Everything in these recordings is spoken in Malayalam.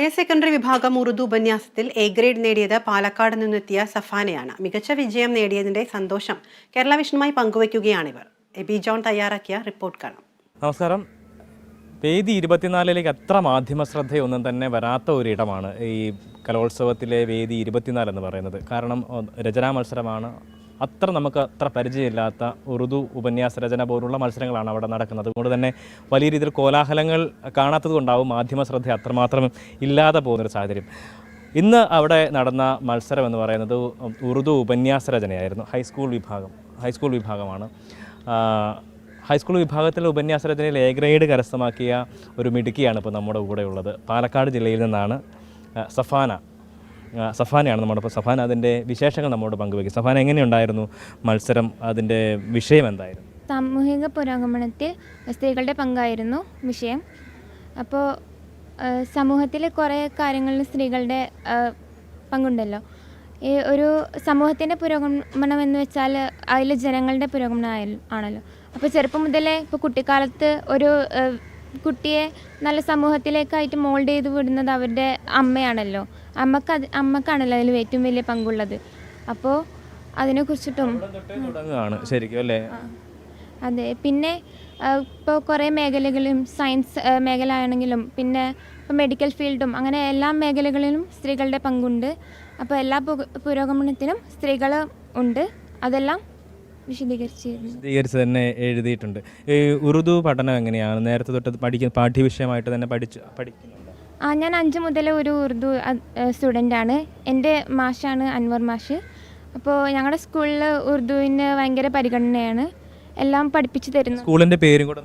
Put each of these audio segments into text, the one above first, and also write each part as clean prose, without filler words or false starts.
ഹയർ സെക്കൻഡറി വിഭാഗം ഉറുദു ഉപന്യാസത്തിൽ എ ഗ്രേഡ് നേടിയത് പാലക്കാട് നിന്നെത്തിയ സഫാനയാണ്. മികച്ച വിജയം നേടിയതിന്റെ സന്തോഷം കേരള വിഷനുമായി പങ്കുവയ്ക്കുകയാണിവർ. എബി ജോൺ തയ്യാറാക്കിയ റിപ്പോർട്ട് കാണാം. നമസ്കാരം. വേദി 24ലേക്ക് അത്ര മാധ്യമ ശ്രദ്ധയൊന്നും തന്നെ വരാത്ത ഒരിടമാണ് ഈ കലോത്സവത്തിലെ വേദി 24 എന്ന് പറയുന്നത്. കാരണം രചനാ മത്സരമാണ്. നമുക്ക് അത്ര പരിചയമില്ലാത്ത ഉറുദു ഉപന്യാസ രചന പോലുള്ള മത്സരങ്ങളാണ് അവിടെ നടക്കുന്നത്. അതുകൊണ്ട് തന്നെ വലിയ രീതിയിൽ കോലാഹലങ്ങൾ കാണാത്തത് കൊണ്ടാവും മാധ്യമ ശ്രദ്ധ അത്രമാത്രം ഇല്ലാതെ പോകുന്നൊരു സാഹചര്യം. ഇന്ന് അവിടെ നടന്ന മത്സരം എന്ന് പറയുന്നത് ഉറുദു ഉപന്യാസ രചനയായിരുന്നു. ഹൈസ്കൂൾ വിഭാഗമാണ്. ഹൈസ്കൂൾ വിഭാഗത്തിലെ ഉപന്യാസ രചനയിൽ എ ഗ്രേഡ് കരസ്ഥമാക്കിയ ഒരു മിടുക്കിയാണ് ഇപ്പോൾ നമ്മുടെ കൂടെ ഉള്ളത്. പാലക്കാട് ജില്ലയിൽ നിന്നാണ് സഫാനയാണ് നമ്മോടൊപ്പം. സഫാന അതിൻ്റെ വിശേഷങ്ങൾ നമ്മോട് പങ്കുവയ്ക്കും. സഫാന, എങ്ങനെയുണ്ടായിരുന്നു മത്സരം? അതിൻ്റെ വിഷയം എന്തായിരുന്നു? സാമൂഹിക പുരോഗമനത്തിൽ സ്ത്രീകളുടെ പങ്കായിരുന്നു വിഷയം. അപ്പോൾ സമൂഹത്തിൽ കുറേ കാര്യങ്ങളിൽ സ്ത്രീകളുടെ പങ്കുണ്ടല്ലോ. ഈ ഒരു സമൂഹത്തിൻ്റെ പുരോഗമനം എന്ന് വെച്ചാൽ അതിൽ ജനങ്ങളുടെ പുരോഗമനം ആണല്ലോ. അപ്പോൾ ചെറുപ്പം മുതലേ ഇപ്പോൾ കുട്ടിക്കാലത്ത് ഒരു കുട്ടിയെ നല്ല സമൂഹത്തിലേക്കായിട്ട് മോൾഡ് ചെയ്ത് വിടുന്നത് അവരുടെ അമ്മയാണല്ലോ. അമ്മക്കാണല്ലോ അതിൽ ഏറ്റവും വലിയ പങ്കുള്ളത്. അപ്പോൾ അതിനെക്കുറിച്ചിട്ടും ശരിക്കും അല്ലേ? അതെ. പിന്നെ ഇപ്പോൾ കുറേ മേഖലകളിലും സയൻസ് മേഖല ആണെങ്കിലും പിന്നെ ഇപ്പോൾ മെഡിക്കൽ ഫീൽഡും അങ്ങനെ എല്ലാ മേഖലകളിലും സ്ത്രീകളുടെ പങ്കുണ്ട്. അപ്പോൾ എല്ലാ പുരോഗമനത്തിനും സ്ത്രീകൾ ഉണ്ട്. അതെല്ലാം വിശദീകരിച്ച് തന്നെ എഴുതിയിട്ടുണ്ട്. ഈ ഉറുദു പഠനം എങ്ങനെയാണ്? നേരത്തെ തൊട്ട് പാഠ്യവിഷയമായിട്ട് തന്നെ പഠിക്കുന്നുണ്ട്? ഞാൻ 5 മുതൽ ഒരു ഉറുദു സ്റ്റുഡൻ്റാണ്. എൻ്റെ മാഷാണ് അൻവർ മാഷ്. അപ്പോൾ ഞങ്ങളുടെ സ്കൂളിൽ ഉറുദുവിന് ഭയങ്കര പരിഗണനയാണ്. എല്ലാം പഠിപ്പിച്ചു തരുന്നു. സ്കൂളിൻ്റെ പേരും കൂടെ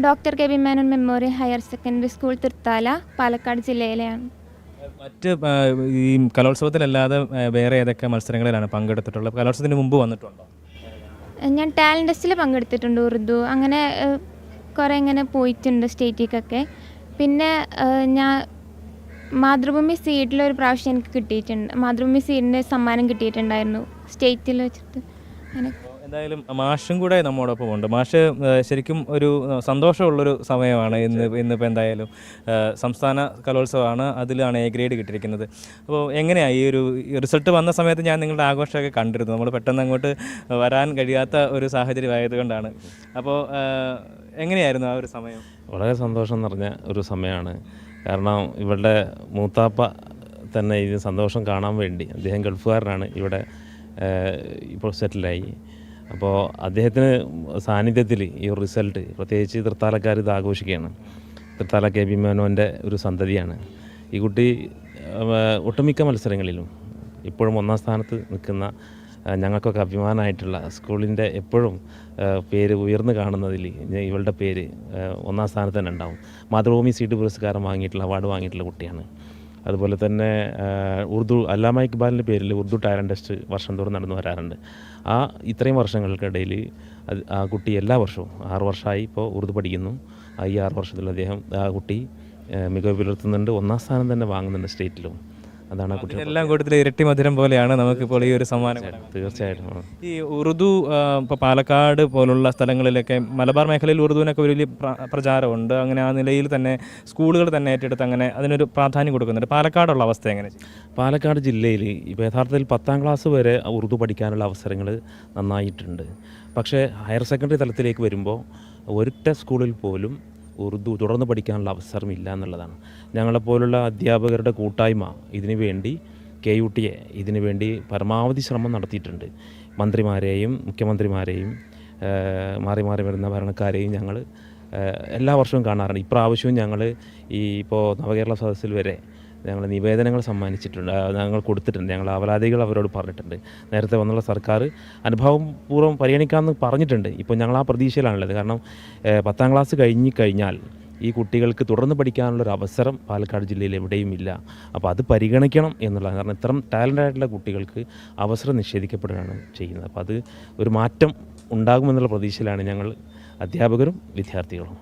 doctor K B Menon memorial higher secondary school Thrithala, Palakkad ജില്ലയിലെയാണ്. മറ്റ് ഈ കലോത്സവത്തിലല്ലാതെ വേറെ ഏതൊക്കെ മത്സരങ്ങളിലാണ് പങ്കെടുത്തിട്ടുള്ളത്? കലോത്സവത്തിന് മുമ്പ് വന്നിട്ടുണ്ടോ? ഞാൻ ടാലൻറ്റ് ടെസ്റ്റിൽ പങ്കെടുത്തിട്ടുണ്ട് ഉറുദു. അങ്ങനെ കുറേ ഇങ്ങനെ പോയിട്ടുണ്ട് സ്റ്റേറ്റിലേക്കൊക്കെ. പിന്നെ ഞാൻ മാതൃഭൂമി സീഡിലൊരു പ്രാവശ്യം എനിക്ക് കിട്ടിയിട്ടുണ്ട്. മാതൃഭൂമി സീഡിൻ്റെ സമ്മാനം കിട്ടിയിട്ടുണ്ടായിരുന്നു സ്റ്റേറ്റിൽ വെച്ചിട്ട്. അങ്ങനെ എന്തായാലും മാഷും കൂടെ നമ്മോടൊപ്പം ഉണ്ട്. മാഷ് ശരിക്കും ഒരു സന്തോഷമുള്ളൊരു സമയമാണ് ഇന്നിപ്പോൾ. എന്തായാലും സംസ്ഥാന കലോത്സവമാണ്, അതിലാണ് എ ഗ്രേഡ് കിട്ടിയിരിക്കുന്നത്. അപ്പോൾ എങ്ങനെയാണ് ഈ ഒരു റിസൾട്ട് വന്ന സമയത്ത് ഞാൻ നിങ്ങളുടെ ആഘോഷമൊക്കെ കണ്ടിരുന്നു. നമ്മൾ പെട്ടെന്ന് അങ്ങോട്ട് വരാൻ കഴിയാത്ത ഒരു സാഹചര്യമായതുകൊണ്ടാണ്. അപ്പോൾ എങ്ങനെയായിരുന്നു ആ ഒരു സമയം? വളരെ സന്തോഷം നിറഞ്ഞ ഒരു സമയമാണ്. കാരണം ഇവരുടെ മൂത്താപ്പ തന്നെ ഈ സന്തോഷം കാണാൻ വേണ്ടി, അദ്ദേഹം ഗൾഫുകാരനാണ്, ഇവിടെ ഇപ്പോൾ സെറ്റിലായി. അപ്പോൾ അദ്ദേഹത്തിന് സാന്നിധ്യത്തിൽ ഈ ഒരു റിസൾട്ട്, പ്രത്യേകിച്ച് തൃത്താലക്കാർ ഇത് ആഘോഷിക്കുകയാണ്. തൃത്താല കെ ബി മേനോൻ്റെ ഒരു സന്തതിയാണ് ഈ കുട്ടി. ഒട്ടുമിക്ക മത്സരങ്ങളിലും ഇപ്പോഴും 1ാം സ്ഥാനത്ത് നിൽക്കുന്ന, ഞങ്ങൾക്കൊക്കെ അഭിമാനമായിട്ടുള്ള സ്കൂളിൻ്റെ എപ്പോഴും പേര് ഉയർന്നു കാണുന്നതിൽ ഇവളുടെ പേര് 1ാം സ്ഥാനത്ത് തന്നെ ഉണ്ടാവും. മാതൃഭൂമി സീഡ് പുരസ്കാരം വാങ്ങിയിട്ടുള്ള, അവാർഡ് വാങ്ങിയിട്ടുള്ള കുട്ടിയാണ്. അതുപോലെ തന്നെ ഉറുദു അല്ലാമ ഇക്ബാലിൻ്റെ പേരിൽ ഉറുദു ടാലൻറ്റ് ടെസ്റ്റ് വർഷം തോറും നടന്നു വരാറുണ്ട്. ഇത്രയും വർഷങ്ങൾക്കിടയിൽ ആ കുട്ടി എല്ലാ വർഷവും 6 വർഷമായി ഇപ്പോൾ ഉറുദു പഠിക്കുന്നു. ഈ 6 വർഷത്തിൽ ആ കുട്ടി മികവ് പുലർത്തുന്നുണ്ട്. 1ാം സ്ഥാനം തന്നെ വാങ്ങുന്നുണ്ട് സ്റ്റേറ്റിലും. അതാണ് ആ കുട്ടി. എല്ലാം കൂട്ടത്തിൽ ഇരട്ടി മധുരം പോലെയാണ് നമുക്കിപ്പോൾ ഈ ഒരു സമ്മാനം. തീർച്ചയായിട്ടും. ഈ ഉറുദു ഇപ്പോൾ പാലക്കാട് പോലുള്ള സ്ഥലങ്ങളിലൊക്കെ, മലബാർ മേഖലയിൽ ഉറുദുവിനൊക്കെ വലിയ പ്രചാരമുണ്ട്. അങ്ങനെ ആ നിലയിൽ തന്നെ സ്കൂളുകൾ തന്നെ ഏറ്റെടുത്ത് അങ്ങനെ അതിനൊരു പ്രാധാന്യം കൊടുക്കുന്നുണ്ട്. പാലക്കാടുള്ള അവസ്ഥ എങ്ങനെ? പാലക്കാട് ജില്ലയിൽ ഇപ്പോൾ യഥാർത്ഥത്തിൽ 10ാം ക്ലാസ് വരെ ഉറുദു പഠിക്കാനുള്ള അവസരങ്ങൾ നന്നായിട്ടുണ്ട്. പക്ഷേ ഹയർ സെക്കൻഡറി തലത്തിലേക്ക് വരുമ്പോൾ ഒരൊറ്റ സ്കൂളിൽ പോലും ഉറുദു തുടർന്ന് പഠിക്കാനുള്ള അവസരമില്ല എന്നുള്ളതാണ്. ഞങ്ങളെപ്പോലുള്ള അധ്യാപകരുടെ കൂട്ടായ്മ ഇതിനു വേണ്ടി, KUTA ഇതിനു വേണ്ടി പരമാവധി ശ്രമം നടത്തിയിട്ടുണ്ട്. മന്ത്രിമാരെയും മുഖ്യമന്ത്രിമാരെയും മാറി മാറി വരുന്ന ഭരണക്കാരെയും ഞങ്ങൾ എല്ലാ വർഷവും കാണാറുണ്ട്. ഇപ്രാവശ്യവും ഞങ്ങൾ ഇപ്പോൾ നവകേരള സദസ്സിൽ വരെ ഞങ്ങൾ നിവേദനങ്ങൾ സമ്മാനിച്ചിട്ടുണ്ട്, ഞങ്ങൾ കൊടുത്തിട്ടുണ്ട്. ഞങ്ങൾ അവലാദികൾ അവരോട് പറഞ്ഞിട്ടുണ്ട്. നേരത്തെ വന്നുള്ള സർക്കാർ അനുഭവപൂർവ്വം പരിഗണിക്കാമെന്ന് പറഞ്ഞിട്ടുണ്ട്. ഇപ്പോൾ ഞങ്ങൾ ആ പ്രതീക്ഷയിലാണുള്ളത്. കാരണം 10ാം ക്ലാസ് കഴിഞ്ഞാൽ ഈ കുട്ടികൾക്ക് തുടർന്ന് പഠിക്കാനുള്ളൊരു അവസരം പാലക്കാട് ജില്ലയിൽ എവിടെയും ഇല്ല. അപ്പോൾ അത് പരിഗണിക്കണം എന്നുള്ളതാണ്. കാരണം ഇത്തരം ടാലൻ്റായിട്ടുള്ള കുട്ടികൾക്ക് അവസരം നിഷേധിക്കപ്പെടുകയാണ് ചെയ്യുന്നത്. അപ്പോൾ അത് ഒരു മാറ്റം ഉണ്ടാകുമെന്നുള്ള പ്രതീക്ഷയിലാണ് ഞങ്ങൾ അധ്യാപകരും വിദ്യാർത്ഥികളും.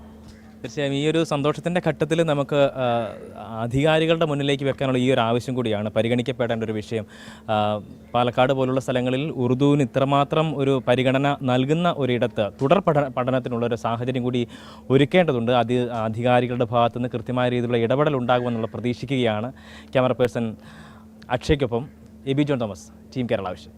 തീർച്ചയായും ഈ ഒരു സന്തോഷത്തിൻ്റെ ഘട്ടത്തിൽ നമുക്ക് അധികാരികളുടെ മുന്നിലേക്ക് വെക്കാനുള്ള ഈ ഒരു ആവശ്യം കൂടിയാണ് പരിഗണിക്കപ്പെടേണ്ട ഒരു വിഷയം. പാലക്കാട് പോലുള്ള സ്ഥലങ്ങളിൽ ഉറുദുവിന് ഇത്രമാത്രം ഒരു പരിഗണന നൽകുന്ന ഒരിടത്ത് തുടർ പഠനത്തിനുള്ള ഒരു സാഹചര്യം കൂടി ഒരുക്കേണ്ടതുണ്ട്. അധികാരികളുടെ ഭാഗത്തുനിന്ന് കൃത്യമായ രീതിയിലുള്ള ഇടപെടൽ ഉണ്ടാകുമെന്നുള്ള പ്രതീക്ഷിക്കുകയാണ്. ക്യാമറ പേഴ്സൺ അക്ഷയ്ക്കൊപ്പം എബി ജോൺ തോമസ്, ടീം കേരള വിഷൻ.